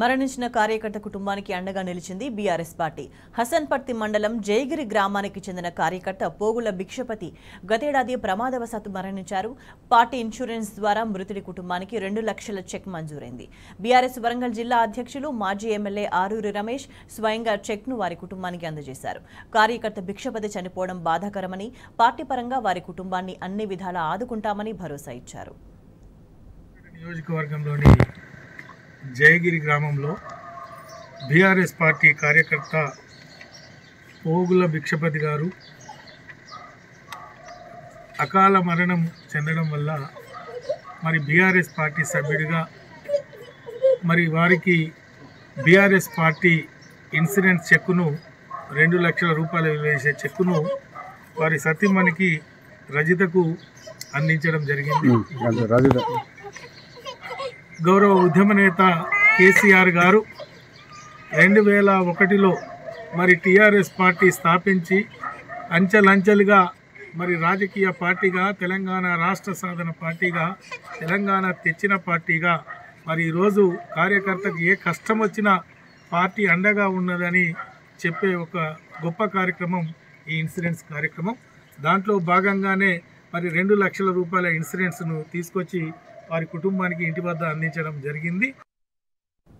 మరణించిన కార్యకర్త కుటుంబానికి అండగా నిలిచింది బీఆర్ఎస్ పార్టీ. హసన్పర్తి మండలం జయగిరి గ్రామానికి చెందిన కార్యకర్త పోగుల భిక్షపతి గతేడాది ప్రమాదవశాత్తు మరణించారు. పార్టీ ఇన్సూరెన్స్ ద్వారా మృతుడి కుటుంబానికి 2 లక్షల చెక్ మంజూరైంది. బీఆర్ఎస్ వరంగల్ జిల్లా అధ్యక్షులు మాజీ ఎమ్మెల్యే ఆరూరి రమేష్ స్వయంగా చెక్ను వారి కుటుంబానికి అందజేశారు. కార్యకర్త భిక్షపతి చనిపోవడం బాధాకరమని, పార్టీ పరంగా వారి కుటుంబాన్ని అన్ని విధాలా ఆదుకుంటామని భరోసా ఇచ్చారు. నియోజకవర్గంలోని జయగిరి గ్రామంలో బీఆర్ఎస్ పార్టీ కార్యకర్త పోగుల భిక్షపతి గారు అకాల మరణం చెందడం వల్ల మరి బీఆర్ఎస్ పార్టీ సభ్యుడిగా మరి వారికి బీఆర్ఎస్ పార్టీ ఇన్సూరెన్స్ చెక్కును 2 లక్షల రూపాయలు వేసే చెక్కును వారి సతీమణికి రజితకు అందించడం జరిగింది. గౌరవ ఉద్యమ నేత కేసీఆర్ గారు 2001లో మరి టీఆర్ఎస్ పార్టీ స్థాపించి అంచెలంచెలుగా మరి రాజకీయ పార్టీగా, తెలంగాణ రాష్ట్ర సాధన పార్టీగా, తెలంగాణ తెచ్చిన పార్టీగా మరి ఈరోజు కార్యకర్తకు ఏ కష్టం వచ్చినా పార్టీ అండగా ఉన్నదని చెప్పే ఒక గొప్ప కార్యక్రమం ఈ ఇన్సూరెన్స్ కార్యక్రమం. దాంట్లో భాగంగానే మరి 2 లక్షల రూపాయల ఇన్సూరెన్స్ను తీసుకొచ్చి వారి కుటుంబానికి ఇంటి వద్ద అందించడం జరిగింది.